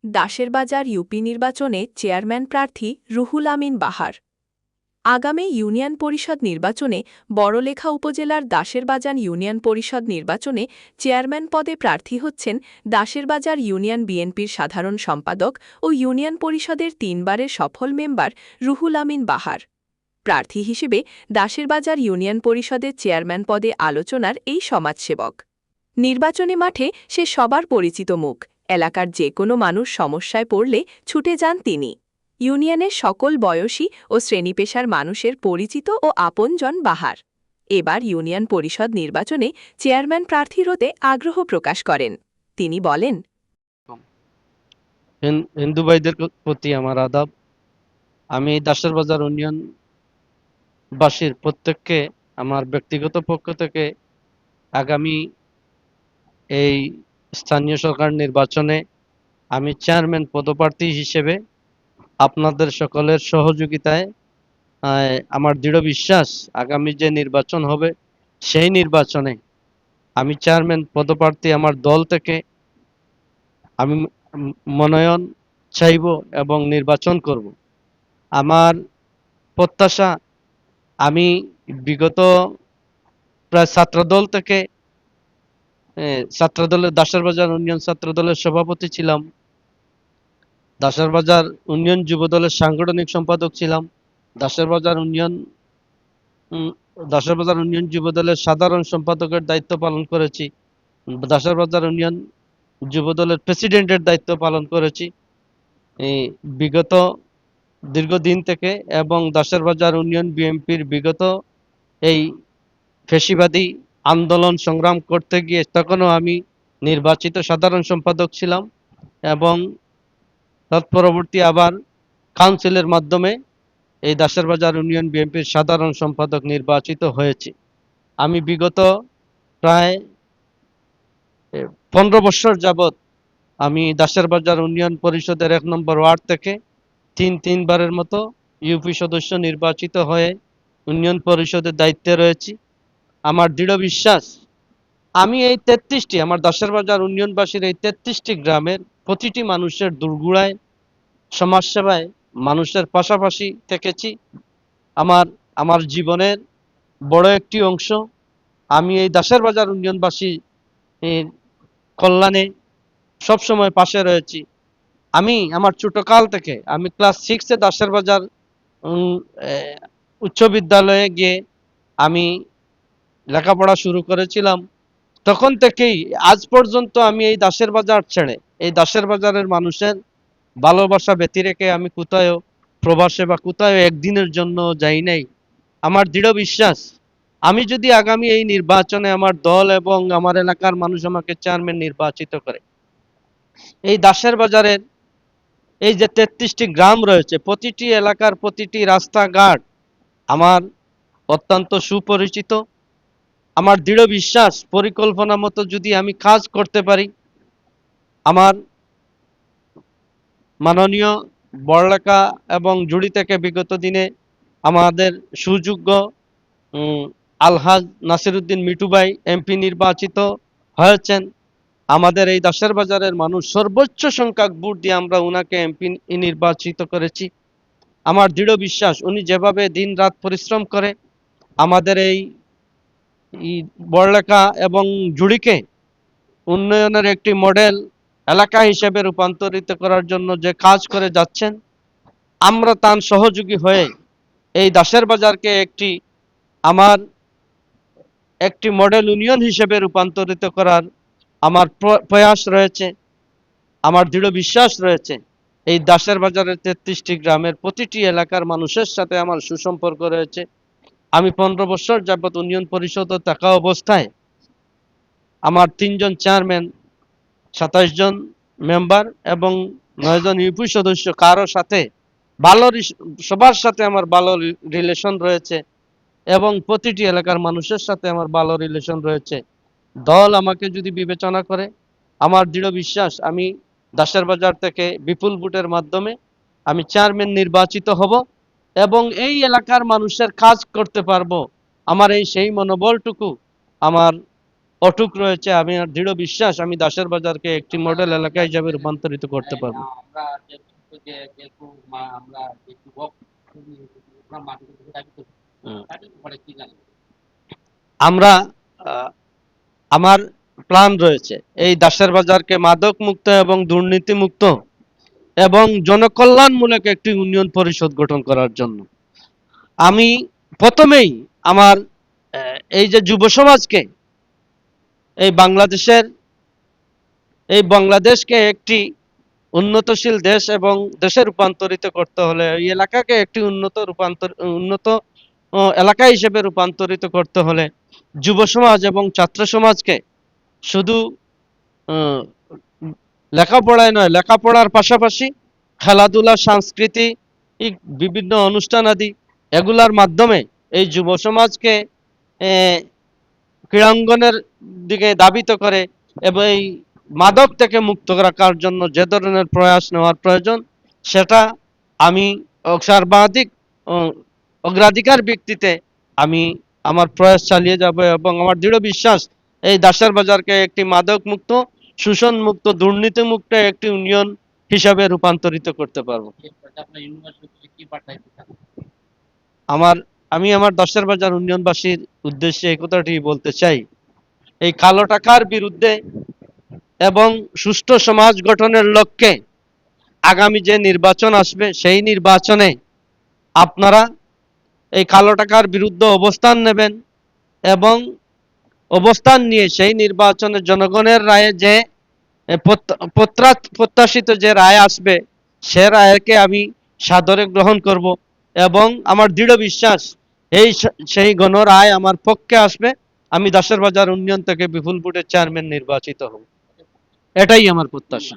Dasherbazar UP নির্বাচনে chairman প্রার্থী রুহুল আমিন বাহার। আগামী ইউনিয়ন পরিষদ নির্বাচনে বড়লেখা উপজেলার দাসেরবাজার ইউনিয়ন পরিষদ নির্বাচনে চেয়ারম্যান পদে প্রার্থী হচ্ছেন দাসেরবাজার ইউনিয়ন বিএনপির সাধারণ সম্পাদক ও ইউনিয়ন পরিষদের 3 বারের সফল মেম্বার রুহুল আমিন বাহার। প্রার্থী হিসেবে দাসেরবাজার ইউনিয়ন পরিষদের চেয়ারম্যান পদে আলোচনার এই সমাজসেবক। নির্বাচনী মাঠে সে সবার পরিচিত মুখ। এলাকার যে কোনো মানুষ সমস্যায় পড়লে ছুটে যান তিনি। ইউনিয়নের সকল বয়সী ও শ্রেণীপেশার মানুষের পরিচিত ও আপনজন বাহার। এবার ইউনিয়ন পরিষদ নির্বাচনে চেয়ারম্যান প্রার্থীর হতে আগ্রহ প্রকাশ করেন। তিনি বলেন, হিন্দু ভাইদের প্রতি আমার আদাব। আমি দাসেরবাজার ইউনিয়নবাসীর প্রত্যেককে আমার ব্যক্তিগত পক্ষ থেকে আগামী এই স্থানীয় সরকার নির্বাচনে আমি চেয়ারম্যান পদপ্রার্থী হিসেবে আপনাদের সকলের সহযোগিতায় আমার দৃঢ় বিশ্বাস আগামী যে নির্বাচন হবে সেই নির্বাচনে আমি চেয়ারম্যান পদপ্রার্থী আমার দল থেকে আমি মনোনয়ন চাইব এবং নির্বাচন করব। আমার প্রত্যাশা, আমি বিগত প্রায় ছাত্রদল থেকে ছাত্রদলের দাসেরবাজার ইউনিয়ন ছাত্রদলের সভাপতি ছিলাম, দাসেরবাজার ইউনিয়ন যুবদলের সাংগঠনিক সম্পাদক ছিলাম, দাসেরবাজার ইউনিয়ন দাসেরবাজার ইউনিয়ন যুবদলের সাধারণ সম্পাদকের দায়িত্ব পালন করেছি, দাসেরবাজার ইউনিয়ন যুবদলের প্রেসিডেন্টের দায়িত্ব পালন করেছি এই বিগত দীর্ঘদিন থেকে। এবং দাসেরবাজার ইউনিয়ন বিএনপির বিগত এই ফ্যাসিবাদী আন্দোলন সংগ্রাম করতে গিয়ে তখনও আমি নির্বাচিত সাধারণ সম্পাদক ছিলাম এবং তৎপরবর্তী আবার কাউন্সিলের মাধ্যমে এই দাসেরবাজার ইউনিয়ন বিএনপির সাধারণ সম্পাদক নির্বাচিত হয়েছি। আমি বিগত প্রায় 15 বছর যাবৎ আমি দাসেরবাজার ইউনিয়ন পরিষদের 1 নম্বর ওয়ার্ড থেকে তিনবারের মতো ইউপি সদস্য নির্বাচিত হয়ে ইউনিয়ন পরিষদের দায়িত্বে রয়েছি। আমার দৃঢ় বিশ্বাস আমি এই 33টি আমার দাসেরবাজার ইউনিয়নবাসীর এই 33টি গ্রামের প্রতিটি মানুষের দুর্গুড়ায় সমাজসেবায় মানুষের পাশাপাশি থেকেছি। আমার আমার জীবনের বড় একটি অংশ আমি এই দাসেরবাজার ইউনিয়নবাসী কল্যাণে সবসময় পাশে রয়েছি। আমি আমার ছোটকাল থেকে আমি ক্লাস 6-এ দাসেরবাজার উচ্চ বিদ্যালয়ে গিয়ে আমি লেখাপড়া শুরু করেছিলাম। তখন থেকেই আজ পর্যন্ত আমি এই দাসেরবাজার ছেড়ে এই দাসেরবাজারের মানুষের ভালোবাসা ব্যতি রেখে আমি কোথাও প্রবাসে বা কোথাও একদিনের জন্য যাই নাই। আমার দৃঢ় বিশ্বাস আমি যদি আগামী এই নির্বাচনে আমার দল এবং আমার এলাকার মানুষ আমাকে চেয়ারম্যান নির্বাচিত করে, এই দাসেরবাজারের এই যে 33টি গ্রাম রয়েছে প্রতিটি এলাকার প্রতিটি রাস্তাঘাট আমার অত্যন্ত সুপরিচিত। আমার দৃঢ় বিশ্বাস পরিকল্পনা মতো যদি আমি কাজ করতে পারি, আমার মাননীয় বড়লেখা এবং জুড়ি থেকে বিগত দিনে আমাদের সুযোগ্য আলহাজ নাসিরউদ্দিন মিটু ভাই এমপি নির্বাচিত হয়েছেন। আমাদের এই দাসেরবাজারের মানুষ সর্বোচ্চ সংখ্যক ভোট দিয়ে আমরা উনাকে এমপি নির্বাচিত করেছি। আমার দৃঢ় বিশ্বাস উনি যেভাবে দিন রাত পরিশ্রম করে আমাদের এই বড়লেখা এবং জুড়িকে উন্নয়নের একটি মডেল এলাকা হিসেবে রূপান্তরিত করার জন্য যে কাজ করে যাচ্ছেন, আমরা তার সহযোগী হয়ে এই দাসেরবাজারকে আমার একটি মডেল ইউনিয়ন হিসেবে রূপান্তরিত করার আমার প্রয়াস রয়েছে। আমার দৃঢ় বিশ্বাস রয়েছে এই দাসেরবাজারের 33টি গ্রামের প্রতিটি এলাকার মানুষের সাথে আমার সুসম্পর্ক রয়েছে। আমি 15 বছর যাবৎ ইউনিয়ন পরিষদে থাকা অবস্থায় আমার 3 জন চেয়ারম্যান, 27 জন মেম্বার এবং 9 জন ইউপি সদস্য কারো সাথে সবার সাথে আমার ভালো রিলেশন রয়েছে এবং প্রতিটি এলাকার মানুষের সাথে আমার ভালো রিলেশন রয়েছে। দল আমাকে যদি বিবেচনা করে, আমার দৃঢ় বিশ্বাস আমি দাসেরবাজার থেকে বিপুল ভোটের মাধ্যমে আমি চেয়ারম্যান নির্বাচিত হব এবং এই এলাকার মানুষের কাজ করতে পারবো। আমার সেই মনোবলটুকু আমার অটুট রয়েছে। আমি আর দৃঢ় বিশ্বাস আমি দাসের বাজারকে একটি মডেল এলাকা হিসেবে রূপান্তরিত করতে পারবো। আমরা যেহেতু আমরা যে যুবক আমরা মাটিতে থেকে দাবি করি হুম। তাদের ব্যাপারে কি জানেন? আমরা আমার প্ল্যান রয়েছে এই দাসের বাজারকে মাদক মুক্ত এবং দুর্নীতি মুক্ত এবং জনকল্যাণমূলক একটি ইউনিয়ন পরিষদ গঠন করার জন্য। আমি প্রথমেই আমার এই যে যুব সমাজকে এই বাংলাদেশকে একটি উন্নতশীল দেশ এবং দেশে রূপান্তরিত করতে হলে এই এলাকাকে একটি উন্নত এলাকা হিসেবে রূপান্তরিত করতে হলে যুব সমাজ এবং ছাত্র সমাজকে শুধু আহ, লেখাপড়ায় নয়, লেখাপড়ার পাশাপাশি খেলাধুলা, সাংস্কৃতিক বিভিন্ন অনুষ্ঠান আদি এগুলার মাধ্যমে এই যুব সমাজকে আহ, ক্রীড়াঙ্গনের দিকে ধাবিত করে এবং এই মাদক থেকে মুক্ত রাখার জন্য যে ধরনের প্রয়াস নেওয়ার প্রয়োজন সেটা আমি সর্বাধিক অগ্রাধিকার ভিত্তিতে আমি আমার প্রয়াস চালিয়ে যাব এবং আমার দৃঢ় বিশ্বাস এই দাসের বাজারকে একটি মাদক মুক্ত, শোষণ মুক্ত, দুর্নীতি মুক্ত একটি ইউনিয়ন হিসাবে রূপান্তরিত করতে পারবো। আপনার ইউনিভার্সিটি কি বার্তা দিতে চান? আমি আমার দাসের বাজার ইউনিয়নবাসীর উদ্দেশ্যে এই কথাটি বলতে চাই, এই কালো টাকার বিরুদ্ধে এবং সুষ্ঠু সমাজ গঠনের লক্ষ্যে আগামী যে নির্বাচন আসবে সেই নির্বাচনে আপনারা এই কালো টাকার বিরুদ্ধে অবস্থান নেবেন এবং অবস্থান নিয়ে সেই নির্বাচনে জনগণের রায়ে যে প্রত্যাশিত যে রায় আসবে সে রায়কে আমি সাদরে গ্রহণ করব এবং আমার দৃঢ় বিশ্বাস সেই গণ রায় আমার পক্ষে আসবে। আমি দাসের বাজার ইউনিয়ন থেকে বিপুল ভোটে চেয়ারম্যান নির্বাচিত হব, এটাই আমার প্রত্যাশা।